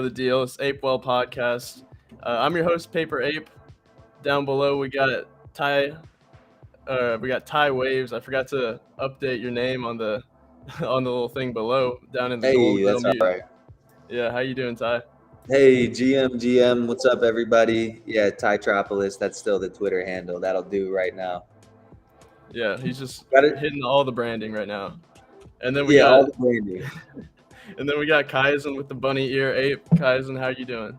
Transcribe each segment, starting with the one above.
the deal. It's Ape Well Podcast. I'm your host, Paper Ape. Down below, we got Ty Waves. I forgot to update your name on the on the little thing below, down in the gold Hey, grill that's all mute. right. Yeah, how you doing, Ty? Hey, GM, what's up, everybody? Yeah, Tytropolis, that's still the Twitter handle. That'll do right now. Yeah, he's just Got it? hitting all the branding right now. And then we Yeah, all got the branding. Kaizen with the bunny ear ape. Kaizen, how you doing?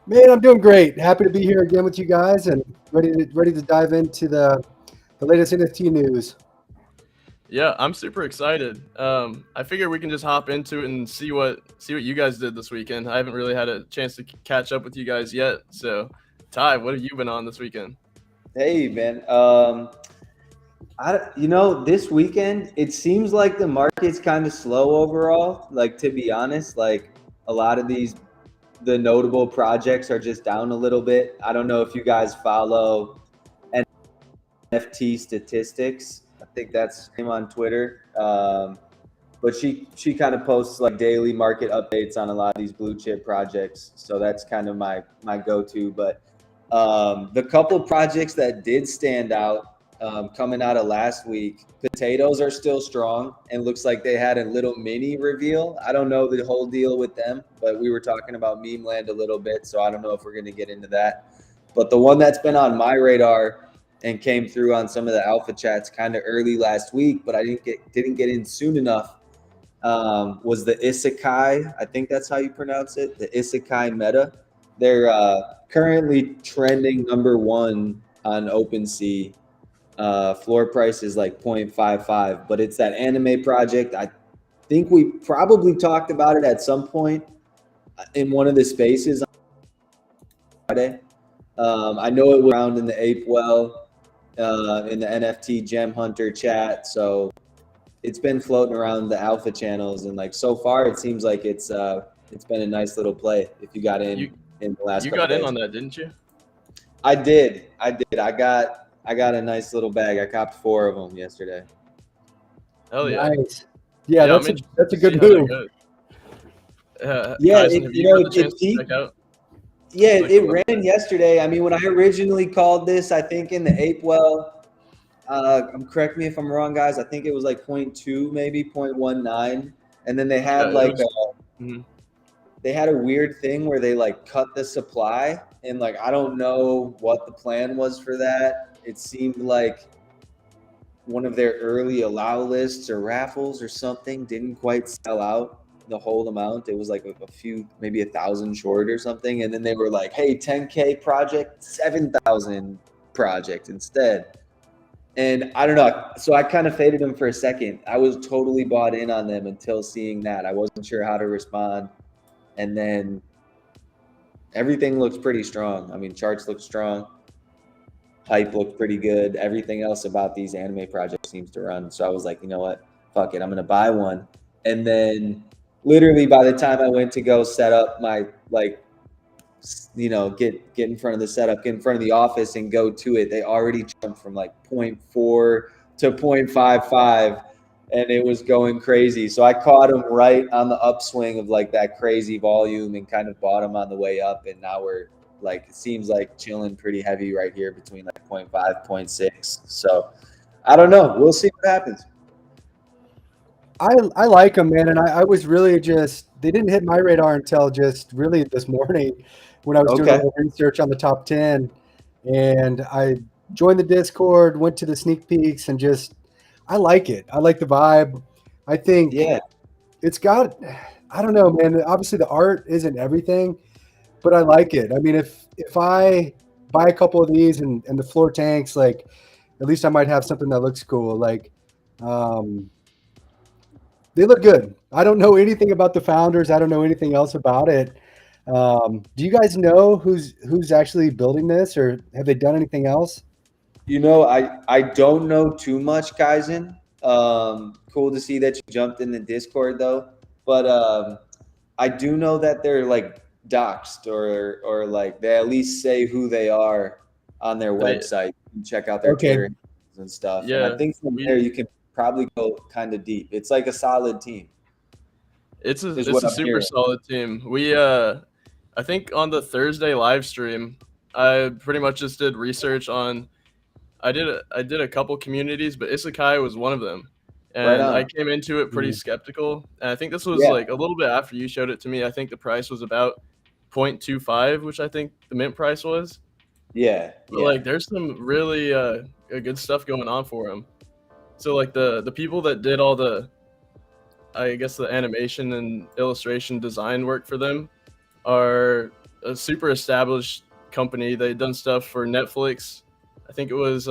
Man, I'm doing great. Happy to be here again with you guys and ready to dive into the latest NFT news. Yeah, I'm super excited. I figure we can just hop into it and see what you guys did this weekend. I haven't really had a chance to catch up with you guys yet. So, Ty, what have you been on this weekend? Hey, man. This weekend, it seems like the market's kind of slow overall. Like, to be honest, like a lot of the notable projects are just down a little bit. I don't know if you guys follow NFT statistics. I think that's him on Twitter. But she kind of posts like daily market updates on a lot of these blue chip projects. So that's kind of my go-to. But the couple projects that did stand out coming out of last week, potatoes are still strong and looks like they had a little mini reveal. I don't know the whole deal with them, but we were talking about meme land a little bit, so I don't know if we're going to get into that. But the one that's been on my radar and came through on some of the alpha chats kind of early last week, but I didn't get in soon enough, was the Isekai. I think that's how you pronounce it, the Isekai Meta. They're currently trending number one on OpenSea. Floor price is like 0.55, but it's that anime project. I think we probably talked about it at some point in one of the spaces on Friday. I know it was around in the Ape Well, in the NFT Gem Hunter chat. So it's been floating around the alpha channels, and like so far, it seems like it's been a nice little play. If you got in the last, You couple got in days. on that, didn't you? I did. I got a nice little bag. I copped 4 of them yesterday. Hell yeah! Nice. Yeah, I'm that's interested a to good see how that move. goes. Yeah, Kaizen, have you got the chance to check out? Yeah, Like it ran yesterday. I mean, when I originally called this, I think in the Ape Well, correct me if I'm wrong, guys. I think it was like 0.2, maybe 0.19, and then they had they had a weird thing where they like cut the supply, and like I don't know what the plan was for that. It seemed like one of their early allow lists or raffles or something didn't quite sell out the whole amount. It was like a few, maybe 1,000 short or something. And then they were like, hey, 10K project, 7,000 project instead. And I don't know. So I kind of faded them for a second. I was totally bought in on them until seeing that. I wasn't sure how to respond. And then everything looks pretty strong. I mean, charts look strong. Hype looked pretty good. Everything else about these anime projects seems to run. So I was like, you know what? Fuck it. I'm going to buy one. And then literally by the time I went to go set up my, like, get in front of the setup, get in front of the office and go to it, they already jumped from like 0.4 to 0.55, and it was going crazy. So I caught them right on the upswing of like that crazy volume and kind of bought them on the way up. And now we're like, it seems like chilling pretty heavy right here between like 0.5, 0.6. So I don't know. We'll see what happens. I like them, man, and I was really they didn't hit my radar until just really this morning when I was doing a little research on the top 10, and I joined the Discord, went to the sneak peeks, and I like it. I like the vibe. I think it's got, I don't know, man. Obviously, the art isn't everything, but I like it. I mean, if I buy a couple of these and the floor tanks, like at least I might have something that looks cool. Like, they look good. I don't know anything about the founders. I don't know anything else about it. Do you guys know who's actually building this, or have they done anything else? You know, I don't know too much, Kaizen. Cool to see that you jumped in the Discord though. But I do know that they're like doxed or like they at least say who they are on their website. You can check out their Twitter and stuff. Yeah, and I think from there you can probably go kind of deep. It's like a solid team. It's is what a I'm super hearing. solid team. I think on the Thursday live stream, I pretty much just did research on. I did a couple communities, but Isekai was one of them, Right and I on. came into it pretty Mhm. skeptical. And I think this was Yeah. like a little bit after you showed it to me. I think the price was about 0.25, which I think the mint price was. Yeah. But Yeah. like, there's some really good stuff going on for him. So like the people that did all the, I guess, the animation and illustration design work for them are a super established company. They've done stuff for Netflix. I think it was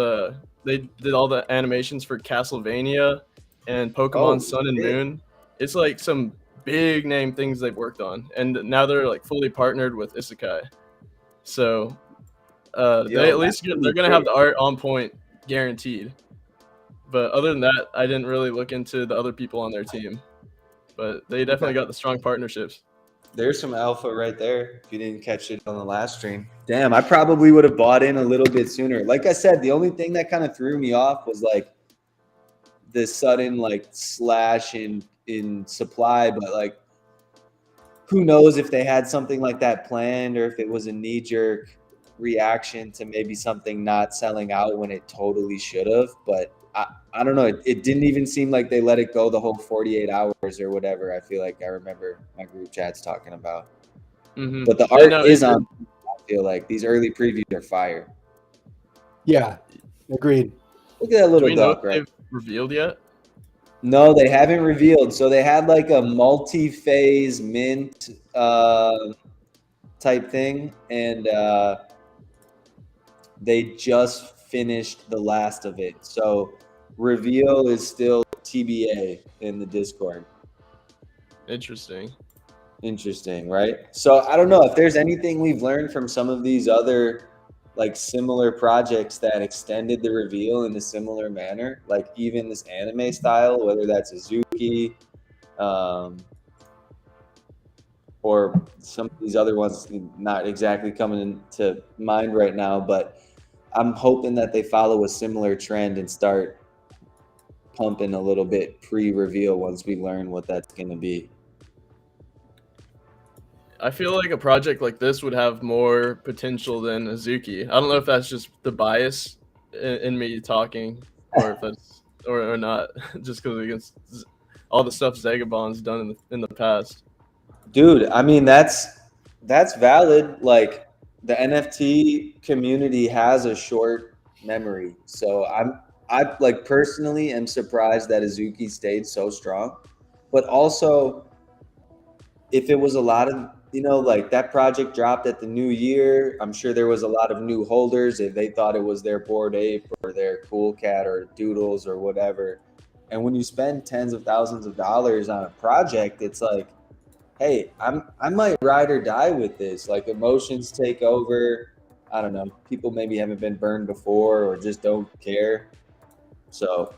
they did all the animations for Castlevania and Pokemon Oh Sun and shit. Moon. It's like some big name things they've worked on, and now they're like fully partnered with Isekai. So they Yo, at that's least really they're gonna have great. the art on point, guaranteed. But other than that, I didn't really look into the other people on their team. But they definitely Okay. got the strong partnerships. There's some alpha right there. If you didn't catch it on the last stream. Damn, I probably would have bought in a little bit sooner. Like I said, the only thing that kind of threw me off was like the sudden like slash in supply, but like who knows if they had something like that planned or if it was a knee jerk reaction to maybe something not selling out when it totally should have. But I don't know. It didn't even seem like they let it go the whole 48 hours or whatever. I feel like I remember my group chats talking about. Mm-hmm. But the Yeah, art no, is on. I feel like these early previews are fire. Yeah, agreed. Look at that do little we know if duck, right? they've revealed yet? No, they haven't revealed. So they had like a multi-phase mint type thing, and they just finished the last of it. So reveal is still TBA in the Discord. Interesting. Interesting, right? So I don't know if there's anything we've learned from some of these other like similar projects that extended the reveal in a similar manner, like even this anime style, whether that's Azuki, um, or some of these other ones not exactly coming into mind right now, but I'm hoping that they follow a similar trend and start pumping a little bit pre-reveal once we learn what that's going to be. I feel like a project like this would have more potential than Azuki. I don't know if that's just the bias in me talking, or if that's or not, just because against all the stuff Zagabon's done in the past. Dude, I mean that's valid. Like the NFT community has a short memory. So I like personally am surprised that Azuki stayed so strong. But also if it was a lot of like that project dropped at the new year, I'm sure there was a lot of new holders if they thought it was their Bored Ape or their Cool Cat or Doodles or whatever. And when you spend tens of thousands of dollars on a project, it's like, hey, I might ride or die with this. Like emotions take over. I don't know. People maybe haven't been burned before or just don't care. So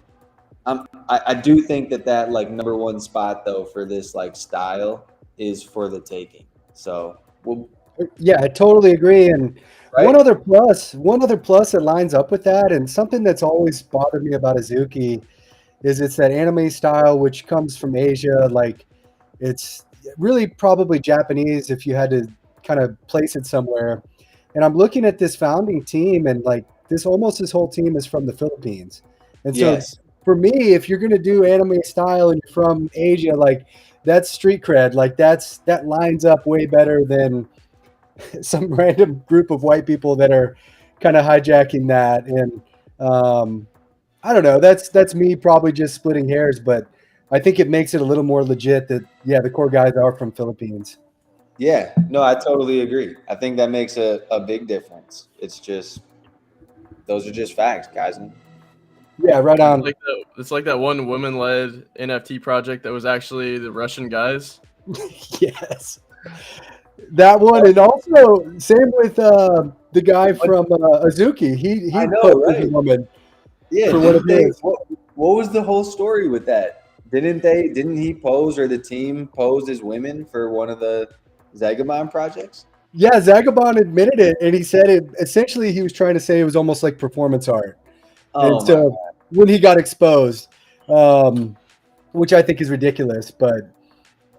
I do think that like number one spot though for this like style is for the taking. So well, Yeah, I totally agree. And right? one other plus that lines up with that, and something that's always bothered me about Azuki is it's that anime style which comes from Asia. Like it's really probably Japanese if you had to kind of place it somewhere. And I'm looking at this founding team, and like this whole team is from the Philippines. And so Yes. for me, if you're gonna do anime style and you're from Asia, like that's street cred. Like that lines up way better than some random group of white people that are kind of hijacking that. And I don't know. That's me probably just splitting hairs, but I think it makes it a little more legit that yeah, the core guys are from Philippines. Yeah. No, I totally agree. I think that makes a big difference. It's just those are just facts, guys. Yeah, right on. It's like that one woman-led NFT project that was actually the Russian guys. Yes, that one, and also same with the guy from Azuki. I He know, posed as a right? woman Yeah, for one of didn't they? his. What was the whole story with that? Didn't he pose or the team posed as women for one of the Zagabon projects? Yeah, Zagabon admitted it, and he said it. Essentially, he was trying to say it was almost like performance art. And Oh my so when he got exposed, which I think is ridiculous, but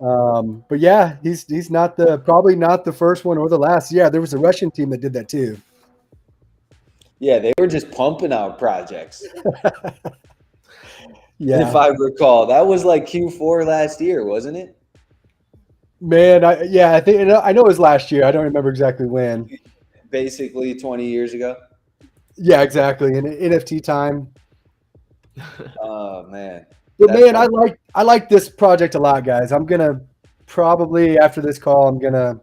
But yeah, he's not probably not the first one or the last. Yeah, there was a Russian team that did that too. Yeah, they were just pumping out projects. Yeah, if I recall, that was like Q4 last year, wasn't it? man. I think I know it was last year. I don't remember exactly when. Basically 20 years ago. Yeah, exactly. In NFT time. Oh man. But man, I like this project a lot, guys. I'm gonna probably after this call, I'm gonna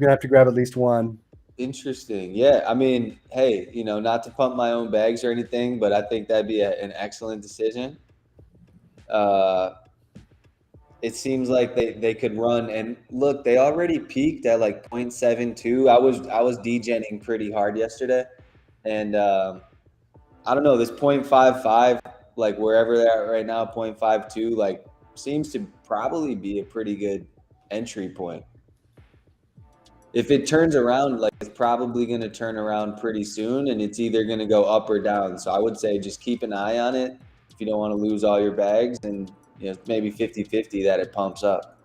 have to grab at least one. Interesting. Yeah. I mean, hey, not to pump my own bags or anything, but I think that'd be an excellent decision. It seems like they could run, and look, they already peaked at like 0.72. I was degenning pretty hard yesterday, and I don't know, this 0.55, like wherever they're at right now, 0.52, like seems to probably be a pretty good entry point. If it turns around, like it's probably going to turn around pretty soon, and it's either going to go up or down. So I would say just keep an eye on it if you don't want to lose all your bags, and maybe 50-50 that it pumps up.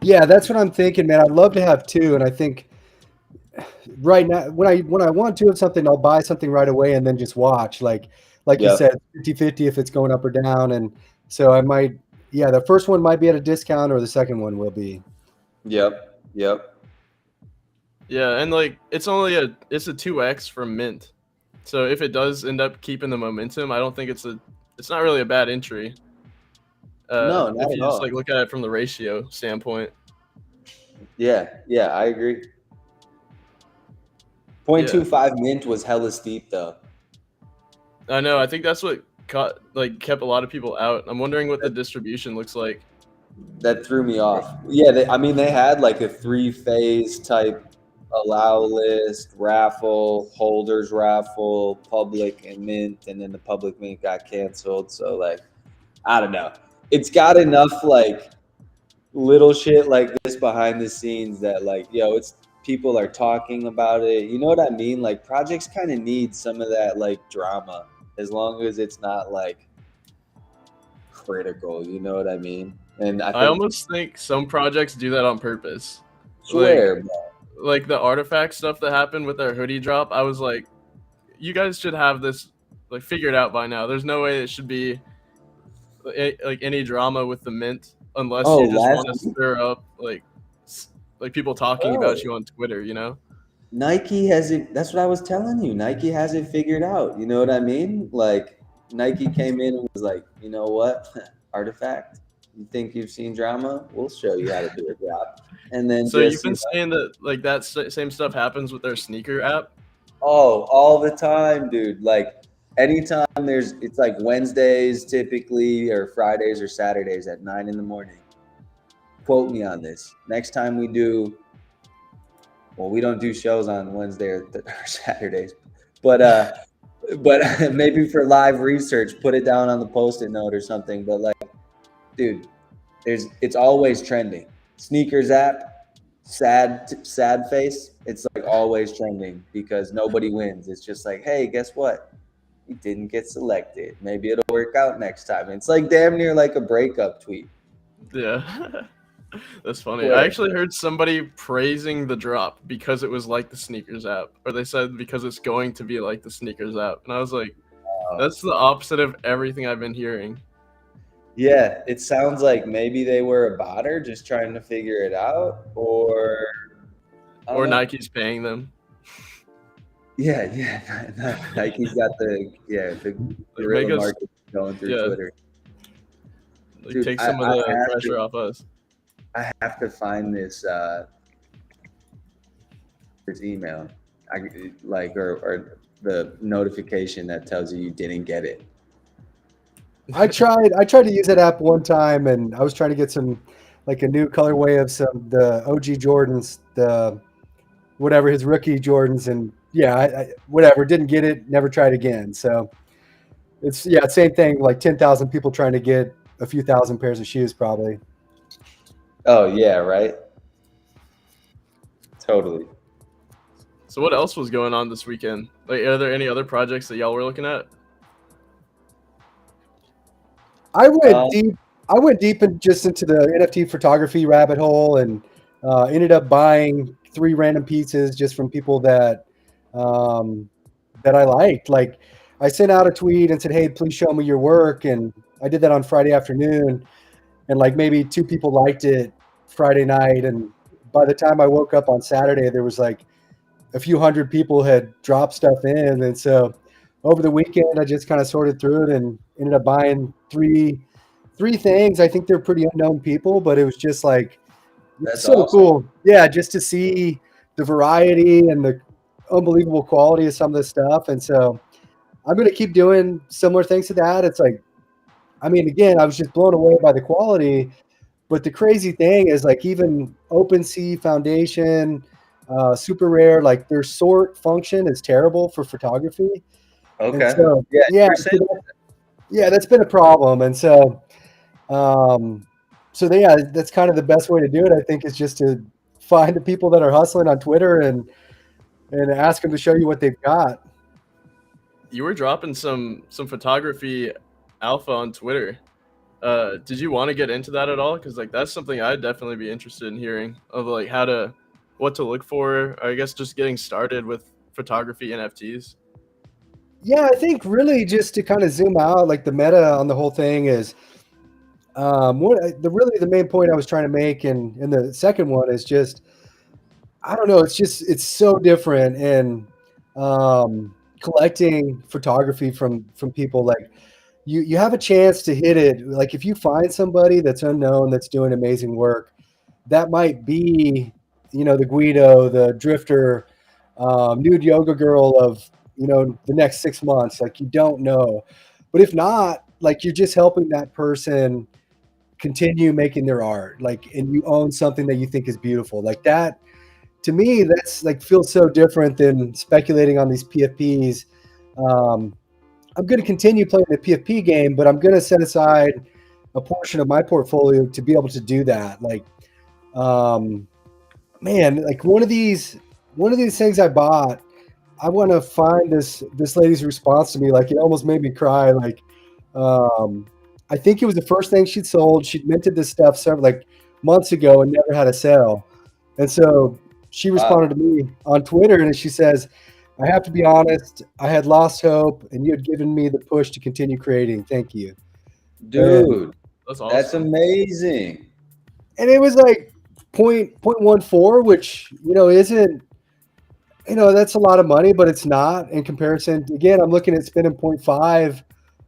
Yeah, that's what I'm thinking, man. I'd love to have two, and I think right now when I want to do something, I'll buy something right away and then just watch. Like you Yep. said, 50-50 if it's going up or down. And so I might, yeah, the first one might be at a discount or the second one will be. Yep. Yeah, and like it's a 2x from mint. So if it does end up keeping the momentum, I don't think it's not really a bad entry. No, not if at you all. just like look at it from the ratio standpoint. Yeah, I agree. 0.25 mint was hella steep though. I know. I think that's what kept a lot of people out. I'm wondering what the distribution looks like. That threw me off. Yeah, they had like a 3-phase type allow list, raffle, holders raffle, public and mint, and then the public mint got canceled. So like, I don't know. It's got enough like little shit like this behind the scenes that like, it's people are talking about it. You know what I mean? Like projects kind of need some of that like drama, as long as it's not like critical. You know what I mean? And I almost think some projects do that on purpose. Swear, like the artifact stuff that happened with their hoodie drop. I was like, you guys should have this like figured out by now. There's no way it should be like any drama with the mint unless you just want to stir up like people talking about you on Twitter, Nike has it. That's what I was telling you. Nike has it figured out. You know what I mean? Like Nike came in and was like, you know what, artifact. You think you've seen drama? We'll show you how to do a drop. And then so you've been saying that like that same stuff happens with their sneaker app? Oh, all the time, dude. Like anytime it's like Wednesdays typically, or Fridays or Saturdays at 9 a.m. Quote me on this. Next time we do, well, we don't do shows on Wednesday or Saturdays, but maybe for live research, put it down on the Post-it note or something. But like, dude, it's always trending. Sneakers app, sad face. It's like always trending because nobody wins. It's just like, hey, guess what? You didn't get selected. Maybe it'll work out next time. It's like damn near like a breakup tweet. Yeah. That's funny. I actually heard somebody praising the drop because it was like the sneakers app, or they said because it's going to be like the sneakers app. And I was like, that's the opposite of everything I've been hearing. Yeah, it sounds like maybe they were a botter just trying to figure it out, or Nike's paying them. Yeah. Nike's got the guerrilla market going through Twitter. Like, dude, take some of the pressure off us. I have to find this email, or the notification that tells you didn't get it. I tried to use that app one time, and I was trying to get some like a new colorway of the OG Jordans, his rookie Jordans, and I whatever, didn't get it, never tried again. So it's same thing, like 10,000 people trying to get a few thousand pairs of shoes probably. Oh yeah, right. Totally. So what else was going on this weekend? Like, are there any other projects that y'all were looking at? I went deep I went deep into the NFT photography rabbit hole and ended up buying 3 random pieces just from people that I liked. Like I sent out a tweet and said, "Hey, please show me your work," and I did that on Friday afternoon, and like maybe 2 people liked it Friday night, and by the time I woke up on Saturday, there was like a few hundred people had dropped stuff in, and so over the weekend I just kind of sorted through it and ended up buying three things. I think they're pretty unknown people, but it was just like That's so awesome. cool. Yeah, just to see the variety and the unbelievable quality of some of this stuff. And so I'm going to keep doing similar things to that. It's like, I mean, again, I was just blown away by the quality. But the crazy thing is, like, even OpenSea Foundation, Super Rare, like their sort function is terrible for photography. And Okay. so, Yeah, yeah, you were so saying yeah, that's been a problem. And so, um, yeah, that's kind of the best way to do it. I think is just to find the people that are hustling on Twitter and ask them to show you what they've got. You were dropping some photography alpha on Twitter. Did you want to get into that at all? Because like that's something I'd definitely be interested in hearing of like what to look for. Or I guess just getting started with photography NFTs. Yeah, I think really just to kind of zoom out, like the meta on the whole thing is the main point I was trying to make, and the second one is just I don't know, it's so different in collecting photography from people. Like you have a chance to hit it. Like if you find somebody that's unknown that's doing amazing work, that might be, the Guido, the drifter, nude yoga girl of, the next 6 months. Like you don't know. But if not, like you're just helping that person continue making their art. Like, and you own something that you think is beautiful. Like that, to me, that's like feels so different than speculating on these PFPs. Um, I'm going to continue playing the PFP game, but I'm going to set aside a portion of my portfolio to be able to do that. Like, um, man, like one of these things I bought, I want to find this lady's response to me. Like it almost made me cry. Like, um, I think it was the first thing she'd sold. She'd minted this stuff several like months ago and never had a sale. And so she wow, responded to me on Twitter and she says, "I have to be honest. I had lost hope, and you had given me the push to continue creating. Thank you." And dude, That's that's awesome. amazing. it was like point 0.14, which isn't, that's a lot of money, but it's not in comparison. Again, I'm looking at spending point 0.5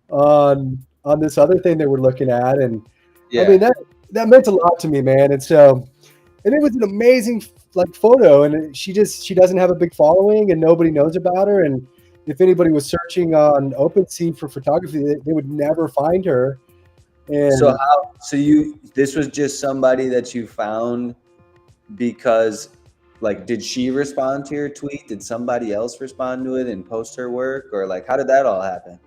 on this other thing that we're looking at, and I mean Yeah. that meant a lot to me, man. And so, and it was an amazing like photo, and she doesn't have a big following, and nobody knows about her. And if anybody was searching on OpenSea for photography, they would never find her. So And how? So this was just somebody that you found because, like, did she respond to your tweet? Did somebody else respond to it and post her work, or like, how did that all happen?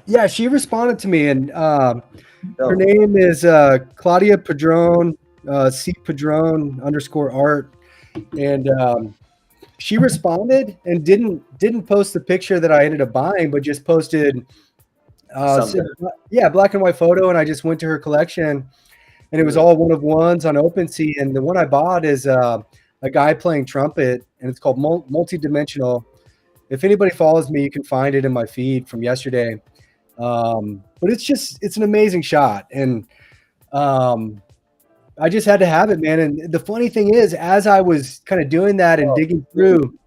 yeah, she responded to me, and her No. name is Claudia Padron, C Padron underscore art, and she responded and didn't post the picture that I ended up buying, but just posted, Something. yeah, black and white photo, and I just went to her collection, and it was Good. all one of ones on OpenSea, and the one I bought is a guy playing trumpet, and it's called Multidimensional. If anybody follows me, you can find it in my feed from yesterday. But it's an amazing shot, and um, I just had to have it, man. And the funny thing is, as I was kind of doing that and Oh, digging dude, through,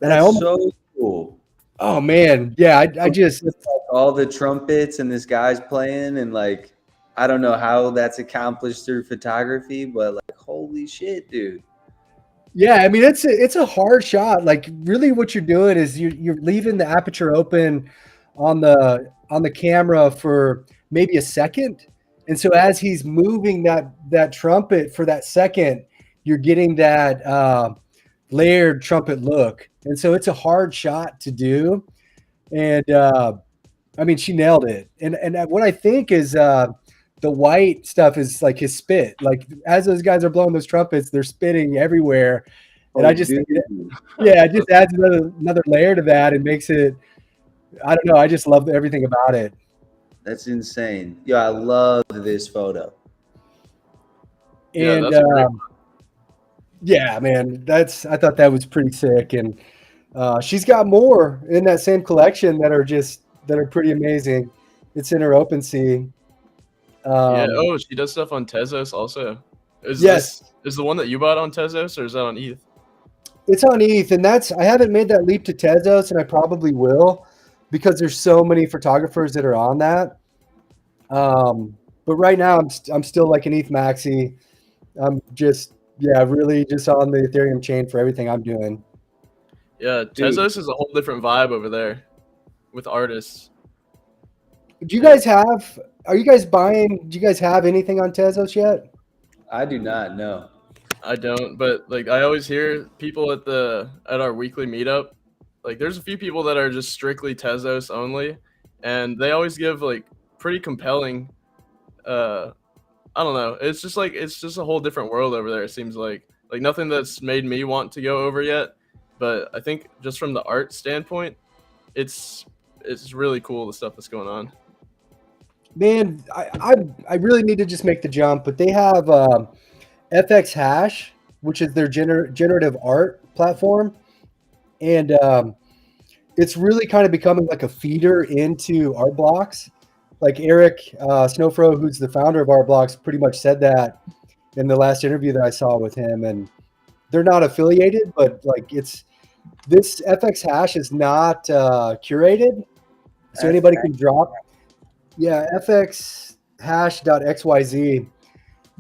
and I that's almost, so cool. oh man, yeah, I just, Just like all the trumpets and this guy's playing, and like, I don't know how that's accomplished through photography, but like, holy shit, dude. yeah, I mean, it's a hard shot. Like, really, what you're doing is you're leaving the aperture open on the camera for maybe a second, and so as he's moving that trumpet for that second, you're getting that layered trumpet look, and so it's a hard shot to do. And I mean, she nailed it. And what I think is the white stuff is like his spit. Like as those guys are blowing those trumpets, they're spitting everywhere. And I Oh, just dude. think, yeah, it just adds another layer to that and makes it. I don't know. I just love everything about it. That's insane. Yeah, I love this photo. Yeah, And that's a great yeah, man, I thought that was pretty sick. And she's got more in that same collection that are pretty amazing. It's in her OpenSea. Yeah. Oh, she does stuff on Tezos also. Is Yes, the one that you bought on Tezos or is that on ETH? it's on ETH, and I haven't made that leap to Tezos, and I probably will because there's so many photographers that are on that. But right now, I'm still like an ETH maxi. I'm just really just on the Ethereum chain for everything I'm doing. Yeah, Dude. Tezos is a whole different vibe over there with artists. Do you guys have? Are you guys buying? Do you guys have anything on Tezos yet? I do not know. I don't, but like I always hear people at our weekly meetup, like there's a few people that are just strictly Tezos only, and they always give like pretty compelling I don't know. It's just a whole different world over there. It seems like nothing that's made me want to go over yet, but I think just from the art standpoint, it's really cool the stuff that's going on. Man, I really need to just make the jump, but they have FX Hash, which is their generative art platform, and it's really kind of becoming like a feeder into Art Blocks. Like Eric Snowfro, who's the founder of Art Blocks, pretty much said that in the last interview that I saw with him. And they're not affiliated, but like this FX Hash is not curated, so anybody can drop. Yeah, FX hash.xyz.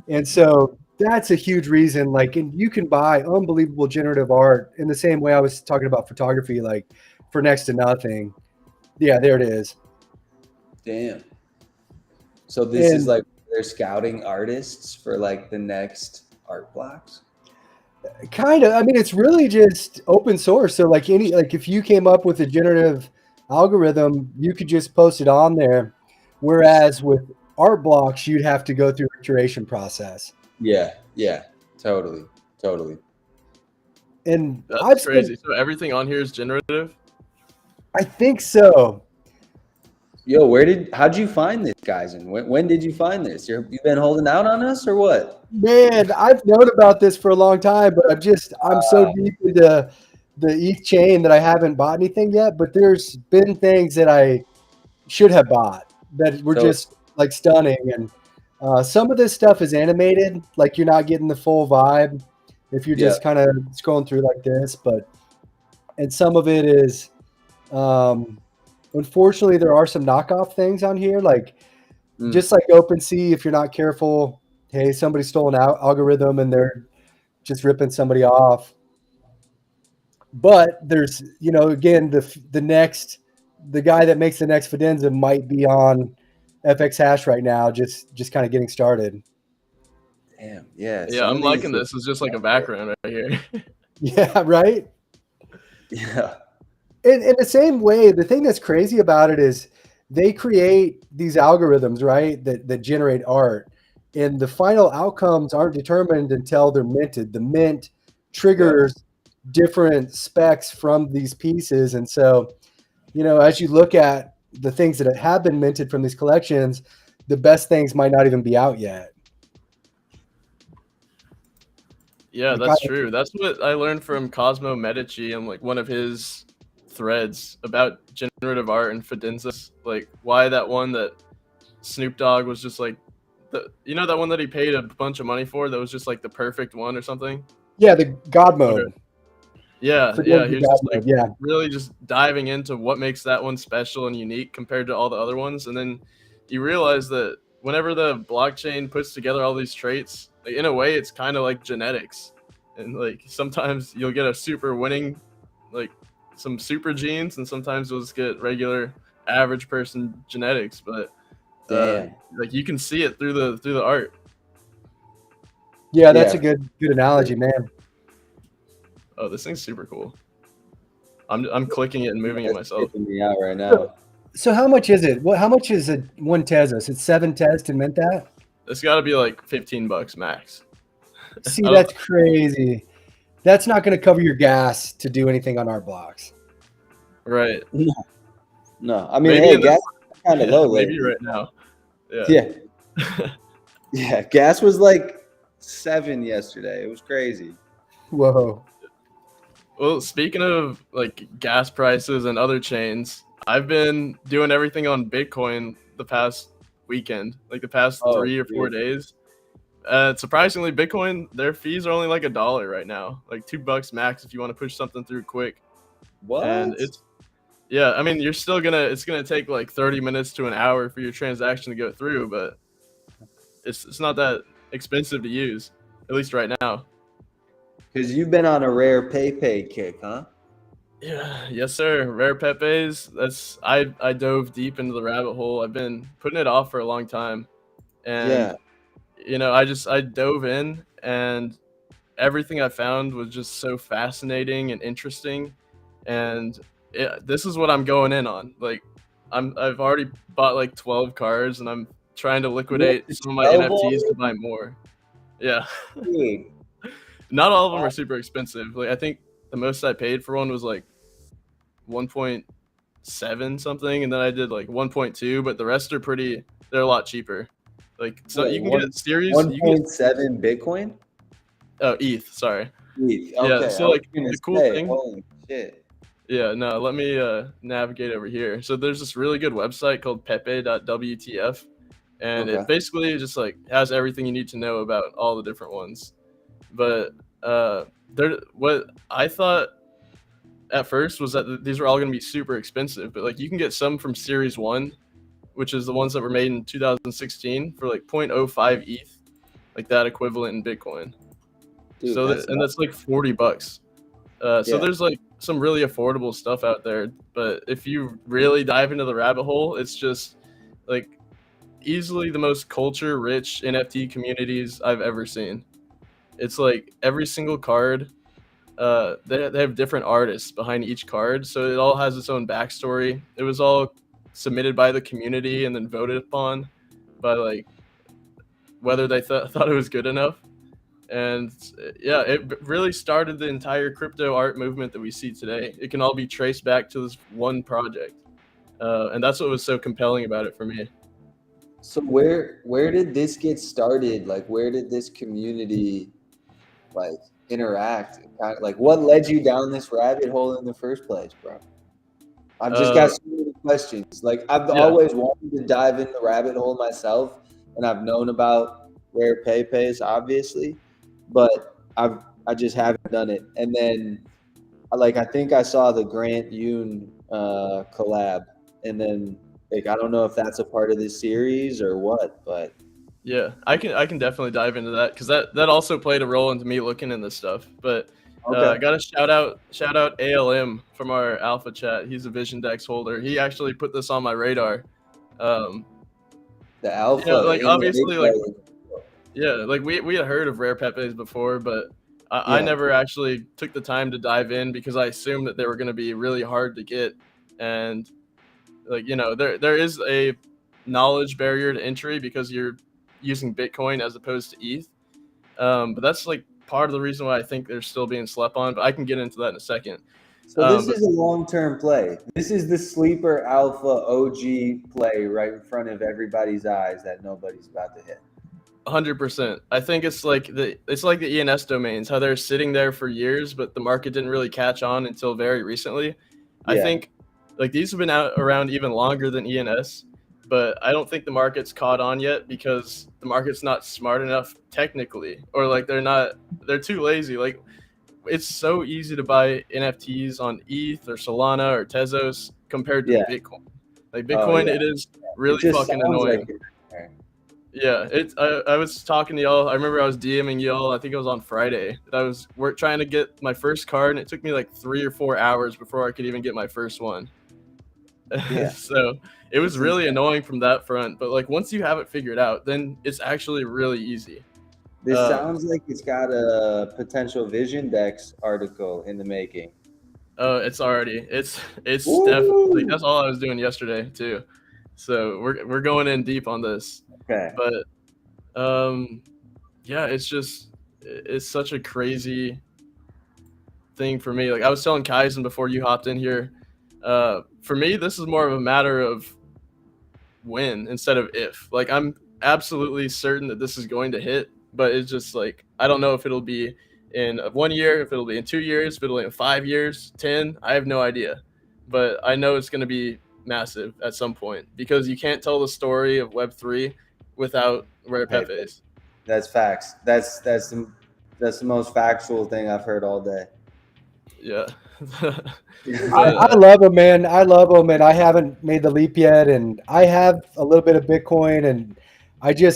And so that's a huge reason. Like, and you can buy unbelievable generative art in the same way I was talking about photography, like for next to nothing. Yeah, there it is. Damn. So this is like they're scouting artists for like the next Art Blocks? Kind of. I mean, it's really just open source. So like if you came up with a generative algorithm, you could just post it on there. Whereas with Art Blocks, you'd have to go through a curation process. Yeah, totally. And that's crazy. So everything on here is generative? I think so. Yo, how'd you find this, guys? And when did you find this? You've been holding out on us or what? Man, I've known about this for a long time, but I'm so deep into the ETH chain that I haven't bought anything yet. But there's been things that I should have bought that were just like stunning. And some of this stuff is animated, like you're not getting the full vibe if you're just kind of scrolling through like this. And some of it is, unfortunately, there are some knockoff things on here, like just like OpenSea. If you're not careful, hey, somebody stole an algorithm and they're just ripping somebody off. But there's, again, the guy that makes the next Fidenza might be on FX Hash right now, just kind of getting started. Damn, yeah. Yeah, I'm liking this. It's just like a background right here. Yeah, right? Yeah. In the same way, the thing that's crazy about it is they create these algorithms, right, that generate art. And the final outcomes aren't determined until they're minted. The mint triggers different specs from these pieces. And so, as you look at the things that have been minted from these collections, the best things might not even be out yet. Yeah, that's true. That's what I learned from Cosmo Medici and like one of his threads about generative art and Fidenzas, like why that one that Snoop Dogg was just like that one that he paid a bunch of money for that was just like the perfect one or something. Yeah, the God mode. Okay. Yeah, he was just like really just diving into what makes that one special and unique compared to all the other ones. And then you realize that whenever the blockchain puts together all these traits, like, in a way it's kind of like genetics. And like sometimes you'll get a super winning, like some super genes, and sometimes you'll just get regular average person genetics. But like you can see it through the art. Yeah, that's a good analogy, man. Oh, this thing's super cool. I'm clicking it and moving it myself. Me out right now. So how much is it? How much is it? One Tezos? It's 7 Tez to mint that. It's got to be like $15 max. See, that's crazy. That's not going to cover your gas to do anything on Art Blocks. Right. No. I mean, hey, gas kind of low maybe lately. right now. Yeah. Yeah. Gas was like 7 yesterday. It was crazy. Whoa. Well, speaking of like gas prices and other chains, I've been doing everything on Bitcoin the past weekend, like the past Oh, 3 or 4 dude. days. Surprisingly, Bitcoin, their fees are only like $1 right now, like $2 max if you want to push something through quick. And What? yeah, I mean, it's gonna take like 30 minutes to an hour for your transaction to go through, but it's not that expensive to use, at least right now. Because you've been on a rare Pepe kick, huh? Yeah, yes, sir. Rare Pepes. I dove deep into the rabbit hole. I've been putting it off for a long time, Yeah. and I dove in, and everything I found was just so fascinating and interesting, and this is what I'm going in on. Like, I've already bought like 12 cards, and I'm trying to You went liquidate to some of my 12 NFTs to buy already? more. Yeah, Dude. not all of them are super expensive. Like I think the most I paid for one was like 1.7 something, and then I did like 1.2, but the rest are they're a lot cheaper. Like so Wait, you can get you can get 1.7 Bitcoin? ETH, sorry. Yeah, Okay, I so was like gonna the cool say, thing, holy shit. yeah, no, let me navigate over here. So there's this really good website called pepe.wtf, and Okay. it basically just like has everything you need to know about all the different ones. But what I thought at first was that these were all going to be super expensive, but like you can get some from Series 1, which is the ones that were made in 2016 for like 0.05 ETH, like that equivalent in Bitcoin. Dude, that's And not, that's like $40. So yeah. there's like some really affordable stuff out there, but if you really dive into the rabbit hole, it's just like easily the most culture rich NFT communities I've ever seen. It's like every single card, they have different artists behind each card, so it all has its own backstory. It was all submitted by the community and then voted upon by like whether they thought it was good enough. And yeah, it really started the entire crypto art movement that we see today. It can all be traced back to this one project, and that's what was so compelling about it for me. So where did this get started? Like where did this community like interact? Like what led you down this rabbit hole in the first place, bro? I've just got Uh, so many questions. Like I've yeah, always wanted to dive in the rabbit hole myself, and I've known about rare Pepe's obviously, but I just haven't done it. And then like I think I saw the Grant Yoon collab, and then like I don't know if that's a part of this series or what, but yeah, I can definitely dive into that because that also played a role into me looking in this stuff. But I okay. got to shout out ALM from our alpha chat. He's a Vision Dex holder. He actually put this on my radar. Um, The alpha like in the big obviously, like play. yeah, like we had heard of rare Pepes before, but I Yeah, never actually took the time to dive in because I assumed that they were going to be really hard to get, and like there is a knowledge barrier to entry because you're using Bitcoin as opposed to ETH. But that's like part of the reason why I think they're still being slept on. But I can get into that in a second. so this But is a long-term play. This is the sleeper alpha OG play right in front of everybody's eyes that nobody's about to hit. 100%. I think it's like the ENS domains, how they're sitting there for years, but the market didn't really catch on until very recently. I Yeah, think like these have been out around even longer than ENS, but I don't think the market's caught on yet because the market's not smart enough technically, or like they're too lazy. Like it's so easy to buy NFTs on ETH or Solana or Tezos compared to yeah. Bitcoin. Like Oh Bitcoin, yeah. it is It really just fucking sounds like annoying. it. Yeah, I was talking to y'all. I remember I was DMing y'all. I think it was on Friday. That I was trying to get my first card, and it took me like 3 or 4 hours before I could even get my first one. Yeah, So it was it's really insane. annoying from that front. But like once you have it figured out, then it's actually really easy. This Um, sounds like it's got a potential Vision Dex article in the making. it's already it's definitely like Woo! that's all I was doing yesterday too. So we're going in deep on this, Okay. but um, yeah, it's such a crazy thing for me. Like I was telling Kaizen before you hopped in here, for me, this is more of a matter of when instead of if. Like, I'm absolutely certain that this is going to hit, but it's just like, I don't know if it'll be in 1 year, if it'll be in 2 years, if it'll be in 5 years, 10. I have no idea, but I know it's going to be massive at some point because you can't tell the story of Web3 without rare Pepes. That's facts. That's the most factual thing I've heard all day. Yeah. I love them, man. I love them, and I haven't made the leap yet. And I have a little bit of Bitcoin, and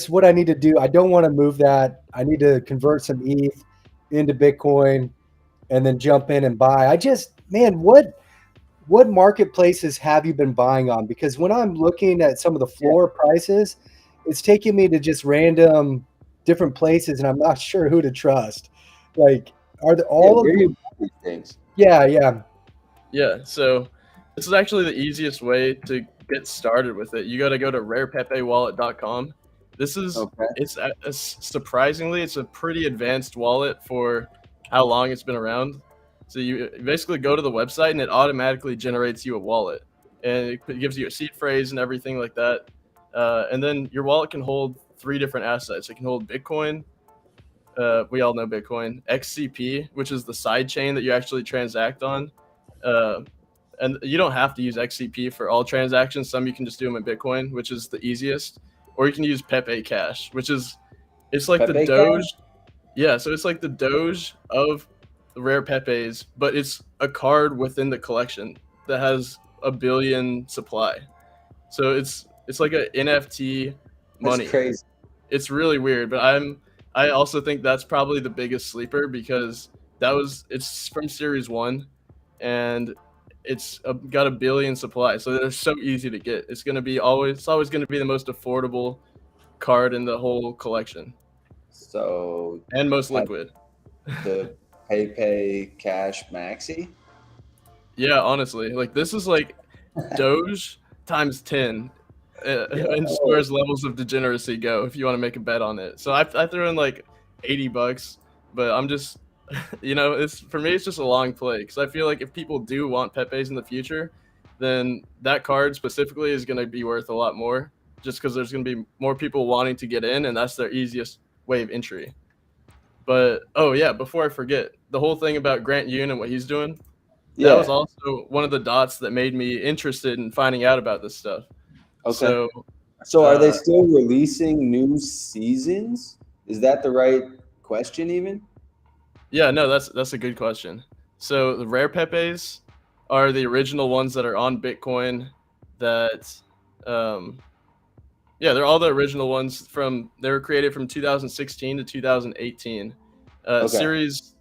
what I need to do, I don't want to move that. I need to convert some ETH into Bitcoin and then jump in and buy. Man, what marketplaces have you been buying on? Because when I'm looking at some of the floor prices, it's taking me to just random different places, and I'm not sure who to trust. Like, are there all of these things? Yeah. So this is actually the easiest way to get started with it. You got to go to rarepepewallet.com. This is surprisingly, it's a pretty advanced wallet for how long it's been around. So you basically go to the website and it automatically generates you a wallet, and it gives you a seed phrase and everything like that. And then your wallet can hold 3 different assets. It can hold Bitcoin. We all know Bitcoin. XCP, which is the side chain that you actually transact on. And you don't have to use XCP for all transactions. Some you can just do them in Bitcoin, which is the easiest. Or you can use Pepe Cash, it's like the Doge. Yeah, so it's like the Doge of the rare Pepes, but it's a card within the collection that has a billion supply. So it's like an NFT money. That's crazy. It's really weird, but I also think that's probably the biggest sleeper because it's from Series 1 and it's got a billion supply. So they're so easy to get. It's always going to be the most affordable card in the whole collection. So and most liquid. The Pepe Cash Maxi? Yeah, honestly, like this is like Doge times 10 as far as levels of degeneracy go, if you want to make a bet on it. So I threw in like $80, but I'm just, for me, it's just a long play because I feel like if people do want Pepes in the future, then that card specifically is going to be worth a lot more just because there's going to be more people wanting to get in, and that's their easiest way of entry. But, before I forget, the whole thing about Grant Yoon and what he's doing, that was also one of the dots that made me interested in finding out about this stuff. Okay. So are they still releasing new seasons? Is that the right question even? Yeah, no, that's a good question. So the rare Pepes are the original ones that are on Bitcoin that they're all the original ones they were created from 2016 to 2018. Series,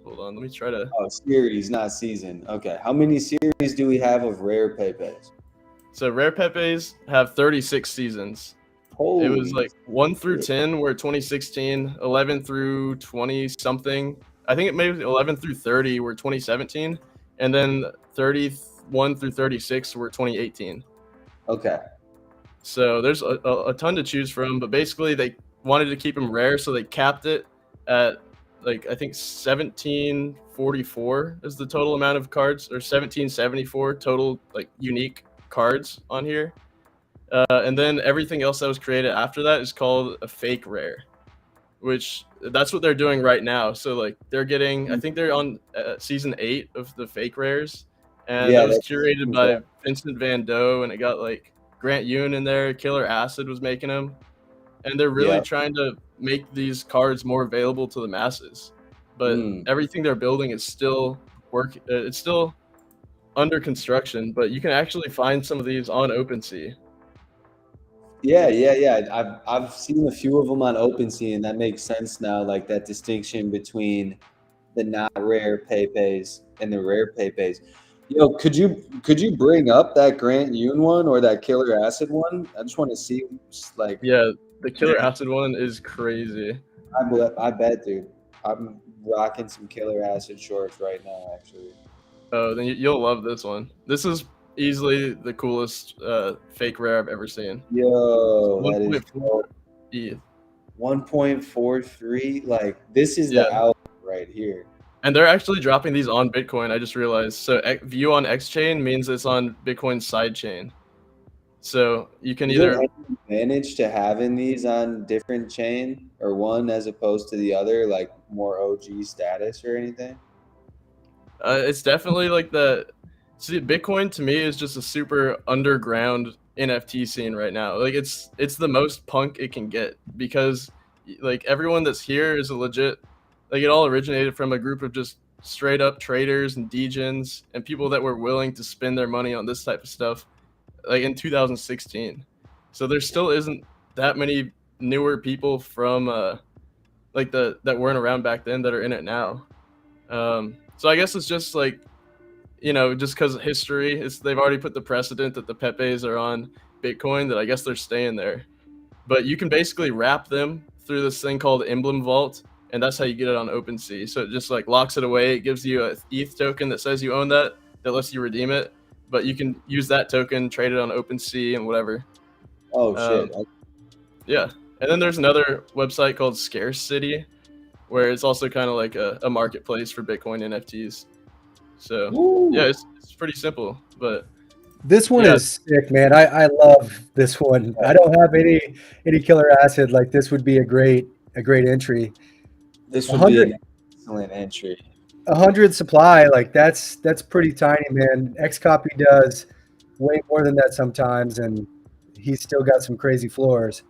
hold on, let me try to. Oh, series, not season. Okay. How many series do we have of rare Pepes? So rare Pepes have 36 seasons. Holy, it was like 1 through 10 were 2016, 11 through 20 something. I think it maybe 11 through 30 were 2017, and then 31 through 36 were 2018. Okay. So there's a ton to choose from, but basically they wanted to keep them rare, so they capped it at like I think 1744 is the total amount of cards, or 1774 total like unique cards on here. And then everything else that was created after that is called a fake rare, which that's what they're doing right now. So like they're getting, I think they're on season 8 of the fake rares, and it was curated by Vincent Van Doe, and it got like Grant Yoon in there. Killer Acid was making them, and they're really trying to make these cards more available to the masses. But everything they're building is still it's still under construction, but you can actually find some of these on OpenSea. Yeah. I've seen a few of them on OpenSea, and that makes sense now. Like that distinction between the not rare Pepes and the rare Pepes. Could you bring up that Grant Yoon one or that Killer Acid one? I just want to see, like. Yeah, the Killer Acid one is crazy. I bet, dude. I'm rocking some Killer Acid shorts right now, actually. Oh, then you'll love this one. This is easily the coolest fake rare I've ever seen. Yo, that is 1.43. Like this is the out right here. And they're actually dropping these on Bitcoin. I just realized. So view on X chain means it's on Bitcoin's side chain. So you can Is there either any advantage to having these on different chain or one as opposed to the other, like more OG status or anything? it's definitely like the see Bitcoin to me is just a super underground NFT scene right now. Like it's the most punk it can get because like everyone that's here is a legit like it all originated from a group of just straight up traders and degens and people that were willing to spend their money on this type of stuff like in 2016. So there still isn't that many newer people from like the that weren't around back then that are in it now. So I guess it's just like just because of history, they've already put the precedent that the Pepes are on Bitcoin that I guess they're staying there. But you can basically wrap them through this thing called Emblem Vault, and that's how you get it on OpenSea. So it just like locks it away. It gives you a ETH token that says you own that lets you redeem it. But you can use that token, trade it on OpenSea and whatever. Oh shit! Yeah, and then there's another website called Scarce City, where it's also kind of like a marketplace for Bitcoin NFTs. So Woo. yeah, it's pretty simple, but This one yeah, is sick, man. I love this one. I don't have any killer acid. Like this would be a great entry. This would be 100 an excellent entry. 100 supply, like that's pretty tiny, man. XCOPY does way more than that sometimes, and he's still got some crazy floors.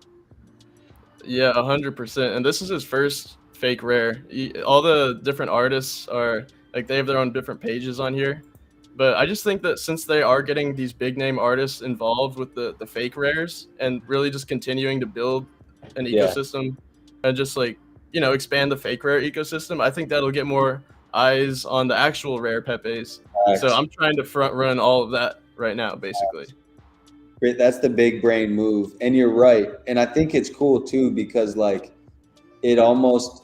yeah, 100%. And this is his first fake rare. All the different artists are like they have their own different pages on here. But I just think that since they are getting these big name artists involved with the fake rares and really just continuing to build an ecosystem and just like, expand the fake rare ecosystem, I think that'll get more eyes on the actual rare Pepes. So I'm trying to front run all of that right now, basically. That's the big brain move. And you're right. And I think it's cool too, because like it almost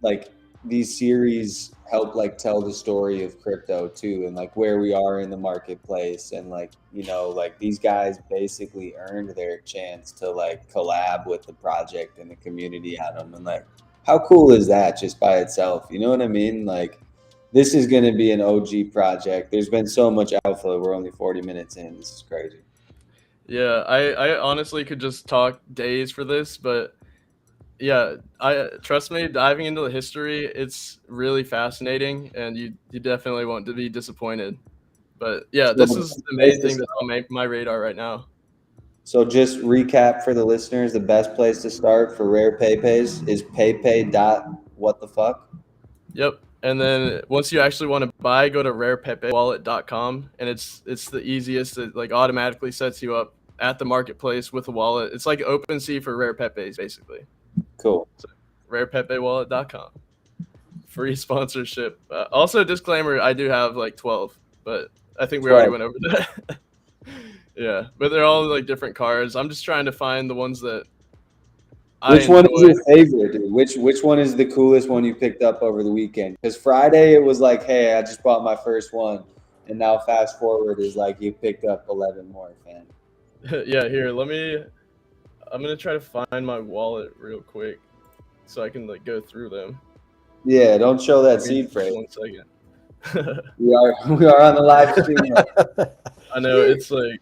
like these series help like tell the story of crypto too, and like where we are in the marketplace, and like like these guys basically earned their chance to like collab with the project and the community on them, and like how cool is that just by itself? You know what I mean? Like this is going to be an OG project. There's been so much alpha. We're only 40 minutes in. This is crazy. Yeah, I honestly could just talk days for this, but yeah, I trust me, diving into the history, it's really fascinating, and you definitely won't be disappointed. But yeah, this is the main thing that's on my radar right now. So just recap for the listeners: the best place to start for rare Pepes is paypay.whatthefuck. Yep. And then once you actually want to buy, go to rarepepewallet.com, and it's the easiest. It like automatically sets you up at the marketplace with a wallet. It's like OpenSea for rare Pepes, basically. Cool. So, rarepepewallet.com. Free sponsorship. Also, disclaimer: I do have like 12, but I think we already went over that. Yeah, but they're all like different cards. I'm just trying to find the ones that. Which one is your favorite, dude? Which one is the coolest one you picked up over the weekend? Because Friday it was like, hey, I just bought my first one, and now fast forward is like you picked up 11 more, fan. Yeah, here, I'm gonna try to find my wallet real quick, so I can like go through them. Yeah, don't show that seed phrase. 1 second. we are on the live stream. I know it's like.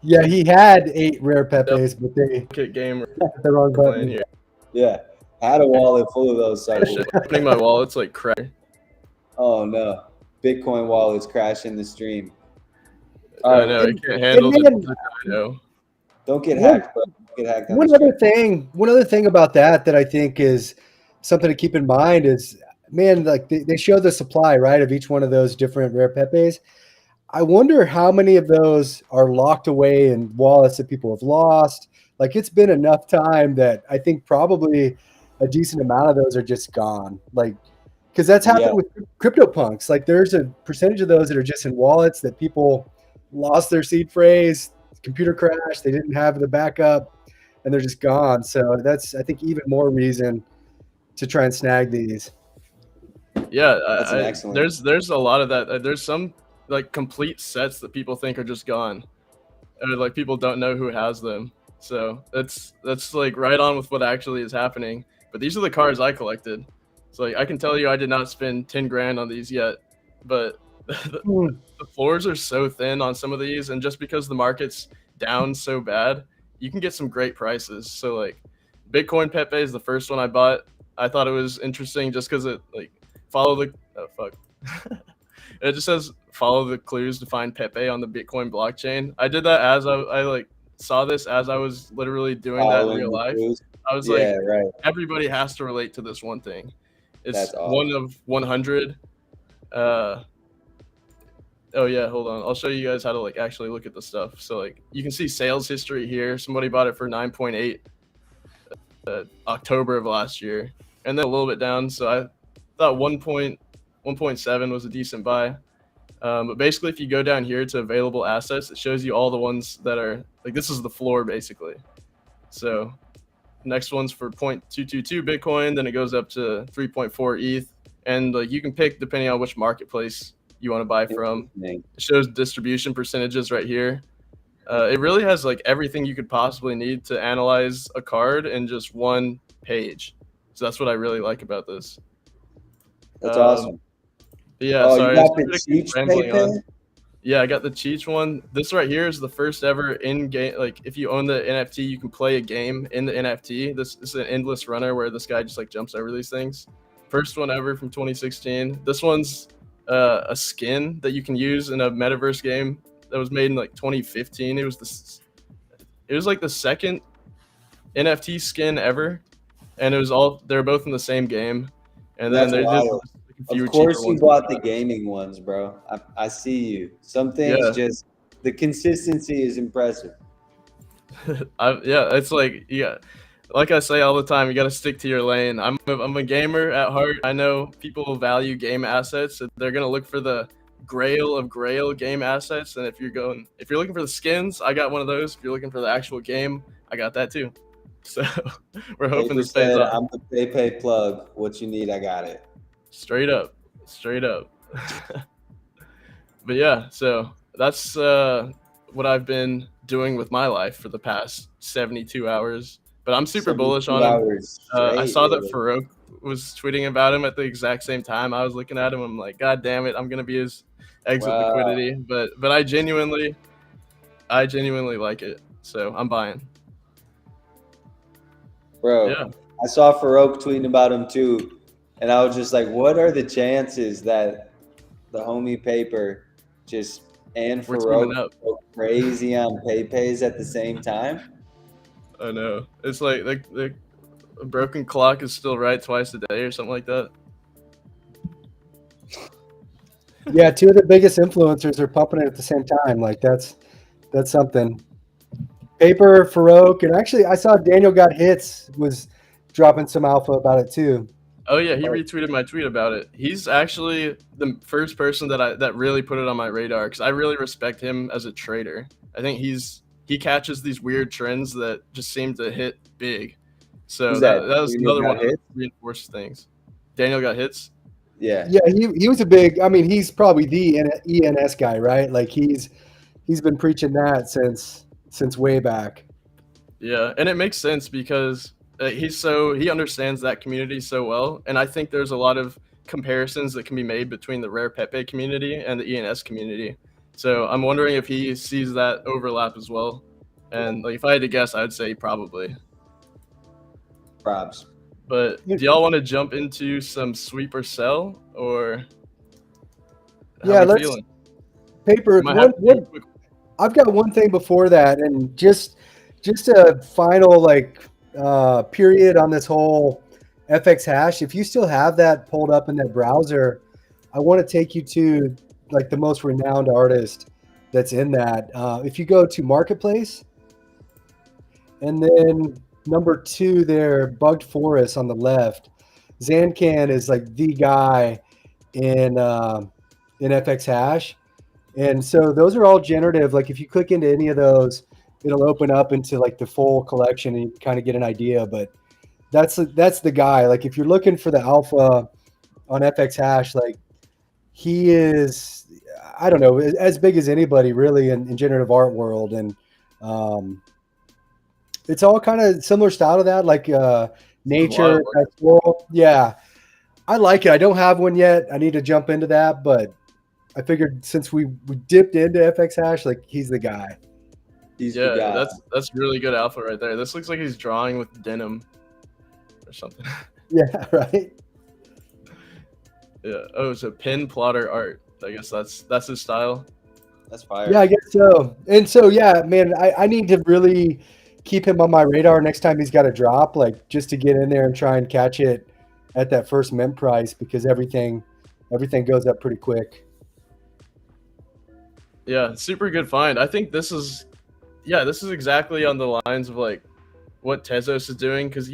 Yeah, he had 8 rare Pepes, but they game the wrong button here. Yeah, I had a wallet full of those suckers. Opening my wallet's like crap. Oh no, Bitcoin wallet's crashing the stream. I know it can't handle the dino. Don't get hacked, bro. Don't get hacked. One other thing about that I think is something to keep in mind is, man, like they show the supply, right, of each one of those different rare Pepes. I wonder how many of those are locked away in wallets that people have lost. Like it's been enough time that I think probably a decent amount of those are just gone. Like, because that's happened with CryptoPunks. Like there's a percentage of those that are just in wallets that people lost their seed phrase, computer crash, they didn't have the backup, and they're just gone. So that's, I think, even more reason to try and snag these. Yeah, there's a lot of that. There's some like complete sets that people think are just gone, and like people don't know who has them. So that's like right on with what actually is happening. But these are the cards I collected. So like I can tell you I did not spend 10 grand on these yet, but The floors are so thin on some of these, and just because the market's down so bad, you can get some great prices. So like Bitcoin Pepe is the first one I bought. I thought it was interesting just because it like follow the it just says follow the clues to find Pepe on the Bitcoin blockchain. I did that as I like saw this as I was literally doing that in Following real the life. clues. I was Yeah, like, right. everybody has to relate to this one thing. It's That's one awesome. of 100. Oh yeah, hold on. I'll show you guys how to like actually look at the stuff. So like you can see sales history here. Somebody bought it for 9.8 October of last year, and then a little bit down. So I thought 1.7 was a decent buy. But basically, if you go down here to available assets, it shows you all the ones that are like this is the floor basically. So next one's for 0.222 Bitcoin, then it goes up to 3.4 ETH, and like you can pick depending on which marketplace you want to buy from. It shows distribution percentages right here. It really has like everything you could possibly need to analyze a card in just one page. So that's what I really like about this. That's awesome. Yeah, Oh, sorry, you got the Cheech rambling Pepe? on. Yeah, I got the Cheech one. This right here is the first ever in-game. Like, if you own the NFT, you can play a game in the NFT. This is an endless runner where this guy just like jumps over these things. First one ever from 2016. This one's a skin that you can use in a metaverse game that was made in like 2015. It was like the second NFT skin ever, and they're both in the same game. And then they did like, a few Of course, cheaper you ones bought like the that. gaming ones, bro. I see you. Some things just the consistency is impressive. It's like like I say all the time, you got to stick to your lane. I'm a gamer at heart. I know people value game assets. They're gonna look for the grail of grail game assets. And if you're looking for the skins, I got one of those. If you're looking for the actual game, I got that too. So we're hoping this pays off. I'm the Pepe plug. What you need, I got it. Straight up. But yeah, so that's what I've been doing with my life for the past 72 hours. But I'm super bullish on him. I saw that Farouk was tweeting about him at the exact same time. I was looking at him. I'm like, God damn it, I'm gonna be his exit liquidity. But I genuinely like it. So I'm buying. Bro, yeah. I saw Farouk tweeting about him too. And I was just like, what are the chances that the homie Paper and Farouk go crazy on Pepes at the same time? I know. It's like the a broken clock is still right twice a day or something like that. Yeah, two of the biggest influencers are pumping it at the same time. Like that's something. Paper, Farouk, and actually I saw Daniel Got Hits was dropping some alpha about it too. Oh yeah, he retweeted my tweet about it. He's actually the first person that really put it on my radar because I really respect him as a trader. I think he catches these weird trends that just seem to hit big. So that was another one that reinforces things. Daniel Got Hits. Yeah. Yeah, he was a big. I mean, he's probably the ENS guy, right? Like he's been preaching that since way back. Yeah, and it makes sense because he understands that community so well, and I think there's a lot of comparisons that can be made between the rare Pepe community and the ENS community. So I'm wondering if he sees that overlap as well. And like if I had to guess, I'd say probably. Props. But do y'all want to jump into some sweep or sell, or yeah, let's feeling? Paper. I've got one thing before that, and just a final period on this whole FX hash. If you still have that pulled up in that browser, I want to take you to like the most renowned artist that's in that. If you go to Marketplace, and then number 2 there, Bugged Forest on the left, Zancan is like the guy in FX hash. And so those are all generative. Like if you click into any of those, it'll open up into like the full collection and you kind of get an idea. But that's the guy. Like if you're looking for the alpha on FX hash, like he is, I don't know, as big as anybody really in generative art world. And it's all kind of similar style to that, like nature. Yeah, I like it. I don't have one yet. I need to jump into that, but I figured since we dipped into FX hash, like he's the guy. He's the Yeah, guy. that's really good alpha right there. This looks like he's drawing with denim or something. Yeah, right. Yeah. Oh, it's a pin plotter art. I guess that's his style. That's fire. Yeah, I guess so. And so, yeah, man, I need to really keep him on my radar next time he's got a drop, like just to get in there and try and catch it at that first mint price, because everything goes up pretty quick. Yeah, super good find. I think this is exactly on the lines of like what Tezos is doing, because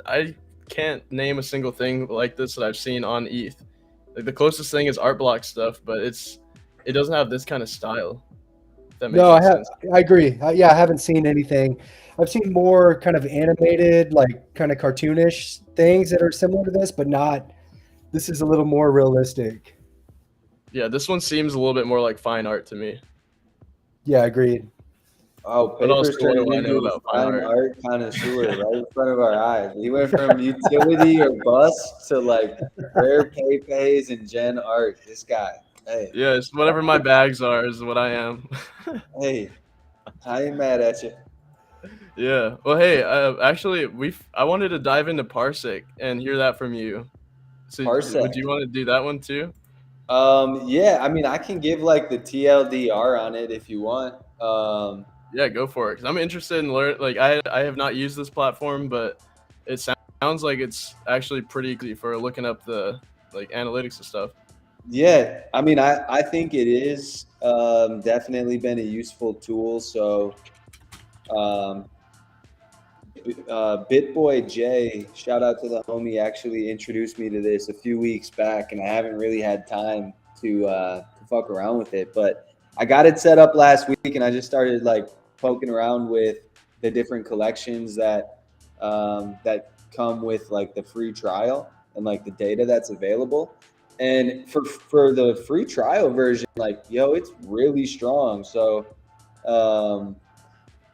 I can't name a single thing like this that I've seen on ETH. Like the closest thing is art block stuff, but it doesn't have this kind of style. If that makes No, sense. I agree. Yeah, I haven't seen anything. I've seen more kind of animated, like kind of cartoonish things that are similar to this, but not. This is a little more realistic. Yeah, this one seems a little bit more like fine art to me. Yeah, agreed. Oh, But also, Papers what turned do I know into a about fine fine art? art connoisseur right in front of our eyes. He went from utility or bust to like rare Pepes and Gen art. This guy. Hey, Yeah, it's whatever my bags are is what I am. hey, I ain't mad at you. Yeah. Well, hey, actually, I wanted to dive into Parsec and hear that from you. So, would Parsec. you want to do that one too? Yeah, I mean, I can give like the TLDR on it if you want. Yeah, go for it. Cause I'm interested in learn. Like, I have not used this platform, but it sounds like it's actually pretty easy for looking up the like analytics and stuff. Yeah, I mean, I think it is definitely been a useful tool. So, um, Bitboy J, shout out to the homie, actually introduced me to this a few weeks back, and I haven't really had time to fuck around with it. But I got it set up last week, and I just started like poking around with the different collections that come with like the free trial and like the data that's available. And for the free trial version, like yo, it's really strong. So. Um,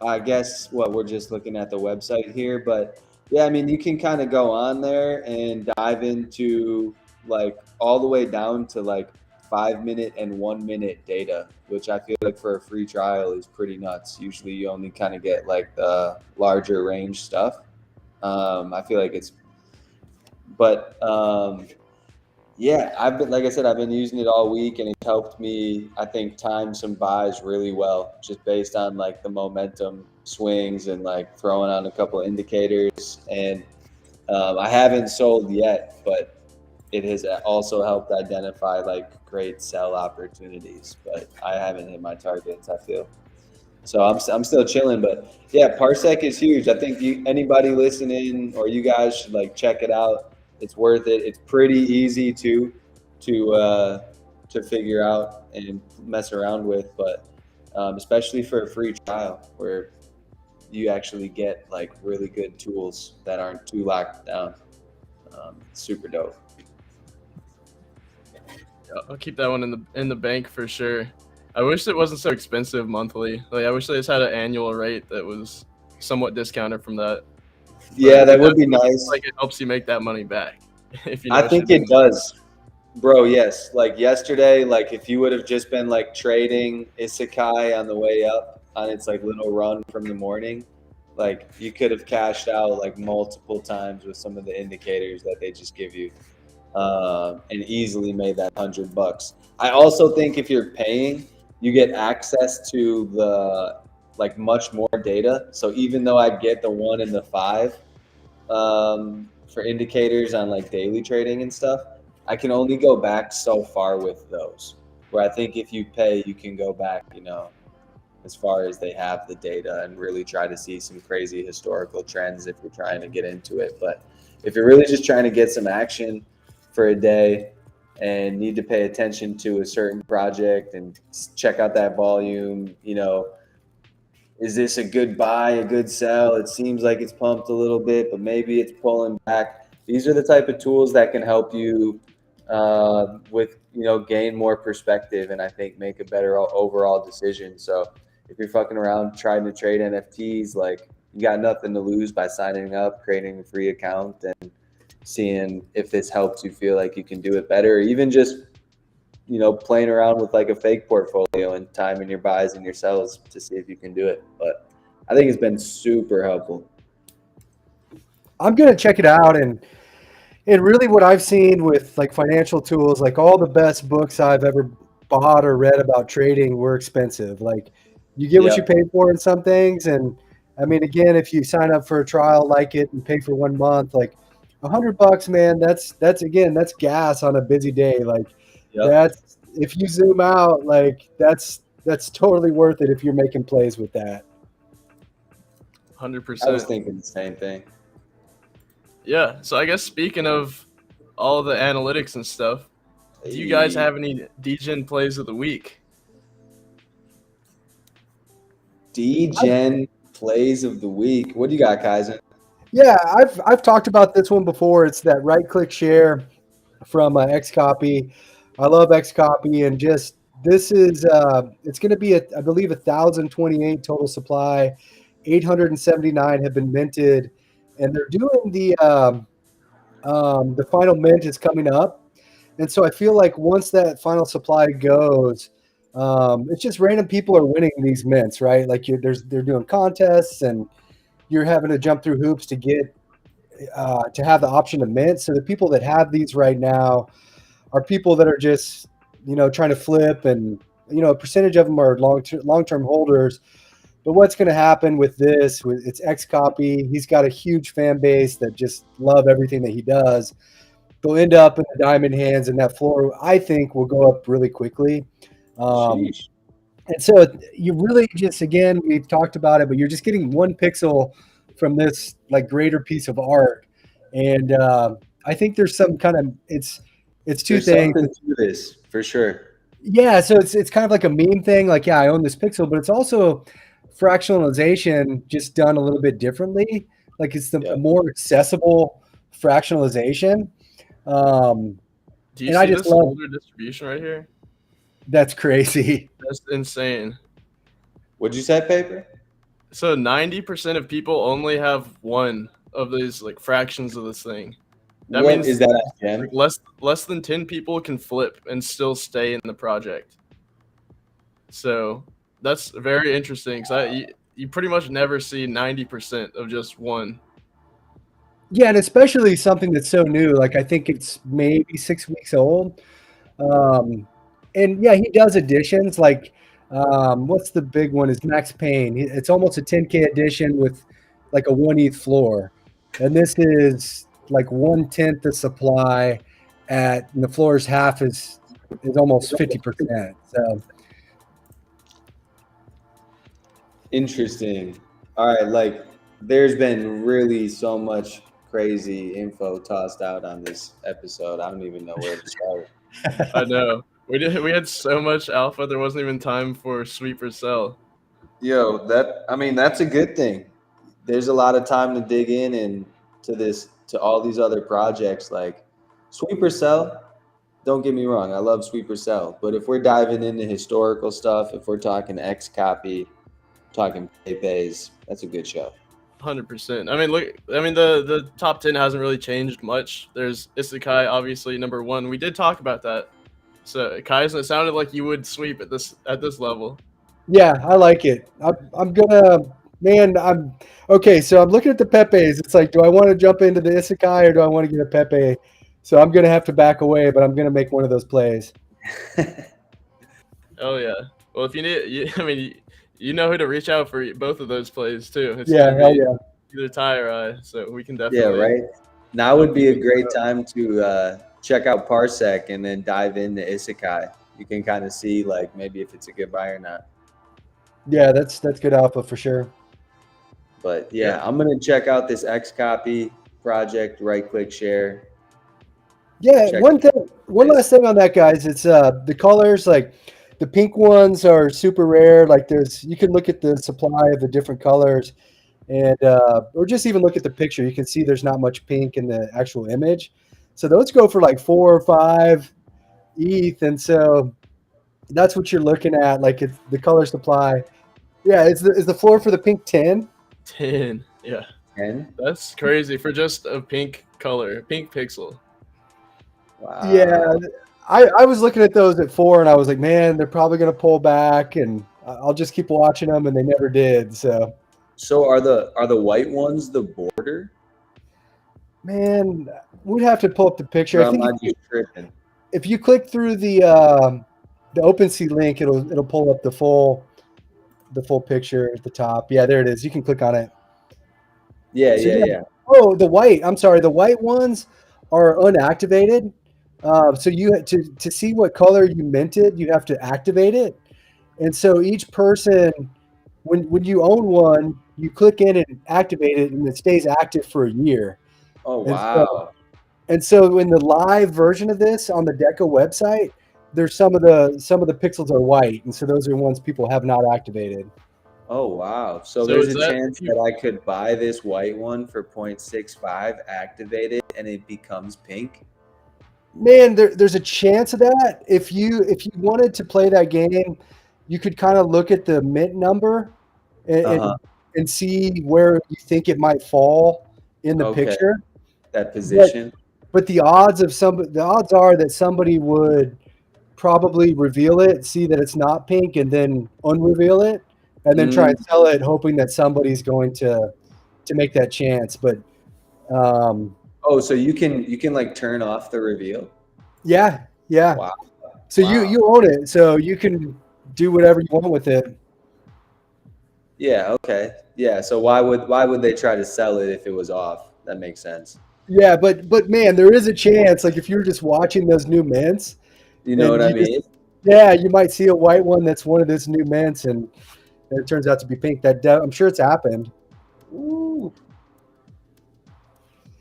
I guess what we're just looking at the website here, but yeah, I mean, you can kind of go on there and dive into like all the way down to like 5 minute and 1 minute data, which I feel like for a free trial is pretty nuts. Usually you only kind of get like the larger range stuff. I feel like but yeah, I've been, like I said, I've been using it all week, and it's helped me, I think, time some buys really well, just based on like the momentum swings and like throwing on a couple of indicators. And I haven't sold yet, but it has also helped identify like great sell opportunities. But I haven't hit my targets, I feel. So I'm still chilling, but yeah, Parsec is huge. I think anybody listening or you guys should like check it out. It's worth it. It's pretty easy to to figure out and mess around with, but especially for a free trial where you actually get like really good tools that aren't too locked down. Super dope. Yeah, I'll keep that one in the bank for sure. I wish it wasn't so expensive monthly. Like, I wish they just had an annual rate that was somewhat discounted from that. Yeah, But that it would be definitely seems nice. like it helps you make that money back. If you know I what you think mean. it does. Bro, yes. Like yesterday, like if you would have just been like trading Isekai on the way up on its like little run from the morning, like you could have cashed out like multiple times with some of the indicators that they just give you, and easily made that $100. I also think if you're paying, you get access to the like much more data. So even though I get the 1 and the 5 for indicators on like daily trading and stuff, I can only go back so far with those. Where I think if you pay, you can go back, as far as they have the data and really try to see some crazy historical trends if you're trying to get into it. But if you're really just trying to get some action for a day and need to pay attention to a certain project and check out that volume, is this a good buy, a good sell? It seems like it's pumped a little bit, but maybe it's pulling back. These are the type of tools that can help you with, gain more perspective and I think make a better overall decision. So if you're fucking around trying to trade NFTs, like you got nothing to lose by signing up, creating a free account and seeing if this helps you feel like you can do it better, or even just, playing around with like a fake portfolio and timing your buys and your sells to see if you can do it. But I think it's been super helpful. I'm gonna check it out, and really what I've seen with like financial tools, like all the best books I've ever bought or read about trading were expensive. Like you get what you pay for in some things, and I mean, again, if you sign up for a trial, like it, and pay for 1 month, like $100, man, that's gas on a busy day. Like that's, if you zoom out, like that's totally worth it if you're making plays with that. 100%. I was thinking the same thing. Yeah. So I guess speaking of all the analytics and stuff, do you guys have any Degen plays of the week? Degen plays of the week. What do you got, Kaizen? Yeah, I've talked about this one before. It's that right-click share from XCOPY. I love XCOPY, and just this is it's going to be I believe 1,028 total supply. 879 have been minted, and they're doing the final mint is coming up, and so I feel like once that final supply goes, it's just random people are winning these mints, right? Like they're doing contests, and you're having to jump through hoops to get to have the option to mint. So the people that have these right now are people that are just trying to flip, and a percentage of them are long-term holders. But what's going to happen with this? It's XCOPY. He's got a huge fan base that just love everything that he does. They'll end up in the diamond hands, and that floor, I think, will go up really quickly. And so you really just, again, we've talked about it, but you're just getting 1 pixel from this like greater piece of art. And I think there's some kind of, it's two There's things. Something to this for sure. Yeah, so it's kind of like a meme thing. Like, yeah, I own this pixel, but it's also fractionalization just done a little bit differently. Like it's the more accessible fractionalization. Do you see this older distribution right here? That's crazy. That's insane. What'd you say, Paper? So 90% of people only have one of these like fractions of this thing. That means is that again? Like less than 10 people can flip and still stay in the project. So that's very interesting, because you pretty much never see 90% of just one. Yeah, and especially something that's so new. Like I think it's maybe 6 weeks old. And yeah, he does additions. Like what's the big one? Is Max Payne. It's almost a 10K edition with like a 1 ETH floor. And this is like 1/10 the supply and the floor's half is almost 50%. So interesting. All right, like there's been really so much crazy info tossed out on this episode. I don't even know where to start. I know. We had so much alpha, there wasn't even time for sweep or sell. Yo, that's a good thing. There's a lot of time to dig in and to all these other projects. Like sweep or sell, don't get me wrong, I love sweep or sell. But if we're diving into historical stuff, if we're talking XCOPY, talking Pepes, that's a good show. 100%. I mean, look. I mean, the top 10 hasn't really changed much. There's Isekai, obviously number 1. We did talk about that. So Kaizen, it sounded like you would sweep at this level. Yeah, I like it. I'm gonna, man. I'm okay. So I'm looking at the Pepes. It's like, do I want to jump into the Isekai or do I want to get a Pepe? So I'm gonna have to back away, but I'm gonna make one of those plays. Oh yeah. Well, if you need, I mean, you know who to reach out for both of those plays too. It's hell yeah. Either Ty or I, so we can definitely. Yeah, right. Now would be a great time to check out Parsec and then dive into Isekai. You can kind of see like maybe if it's a good buy or not. Yeah, that's good alpha for sure. But yeah, I'm gonna check out this XCOPY project. Right click share. Yeah, one last thing on that, guys. It's the colors. Like the pink ones are super rare. Like you can look at the supply of the different colors, and or just even look at the picture. You can see there's not much pink in the actual image. So those go for like 4 or 5 ETH, and so that's what you're looking at. Like it's the color supply. Yeah, is the floor for the pink 10? 10, yeah. 10? That's crazy for just a pink color, pink pixel. Wow. Yeah, I was looking at those at 4, and I was like, man, they're probably going to pull back, and I'll just keep watching them, and they never did. So are the white ones the border? man, we'd have to pull up the picture. Or I am think I just tripping? if you click through the OpenSea link, it'll pull up the full picture at the top. Yeah, there it is. You can click on it. Yeah, So, yeah. Oh, the white. I'm sorry. The white ones are unactivated. So you to see what color you minted, you have to activate it. And so each person, when you own one, you click in and activate it, and it stays active for a year. Oh And wow. so in the live version of this on the Deca website, there's some of the pixels are white, and so those are ones people have not activated. Oh wow. So, So there's is a that chance that I could buy this white one for 0.65, activate it, and it becomes pink. Man, there's a chance of that. If you wanted to play that game, you could kind of look at the mint number and, Uh-huh. and see where you think it might fall in the Okay. picture. That position. But the odds are that somebody would probably reveal it, see that it's not pink, and then unreveal it, and then try and sell it, hoping that somebody's going to make that chance. But Oh, so you can like turn off the reveal? yeah. Wow. So Wow. you own it, so you can do whatever you want with it. Yeah, okay. Yeah, so why would they try to sell it if it was off? That makes sense. Yeah, but man, there is a chance. Like if you're just watching those new mints, You know and what I mean? you might see a white one that's one of those new mints, and it turns out to be pink. I'm sure it's happened. Ooh.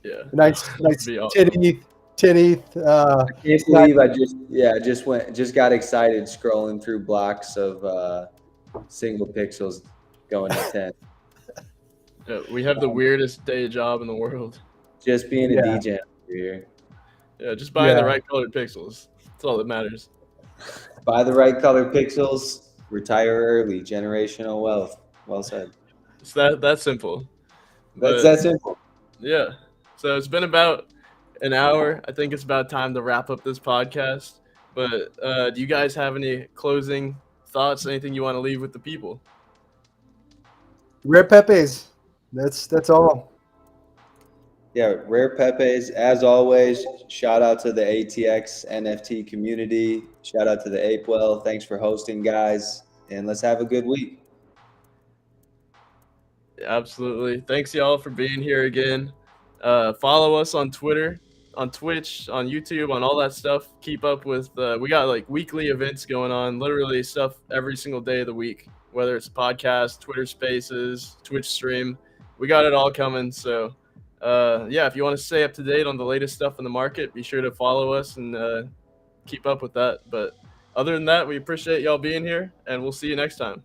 Yeah. Nice Be awesome. tin ETH. I can't believe I just got excited scrolling through blocks of single pixels going to 10. Yeah, we have the weirdest day job in the world. Just being a Yeah. DJ over here. Yeah, just buying the Yeah. right colored pixels. That's all that matters. Buy the right color pixels, retire early, generational wealth. Well said. It's that simple. That's But that simple. yeah. So it's been about an hour. I think it's about time to wrap up this podcast. But do you guys have any closing thoughts? Anything you want to leave with the people? Rare Pepes. That's all. Yeah, Rare Pepes, as always, shout out to the ATX NFT community. Shout out to the Apewell. Thanks for hosting, guys. And let's have a good week. Absolutely. Thanks y'all for being here again. Follow us on Twitter, on Twitch, on YouTube, on all that stuff. Keep up with we got like weekly events going on, literally stuff every single day of the week, whether it's podcast, Twitter Spaces, Twitch stream. We got it all coming. So yeah, if you want to stay up to date on the latest stuff in the market, be sure to follow us and keep up with that. But other than that, we appreciate y'all being here, and we'll see you next time.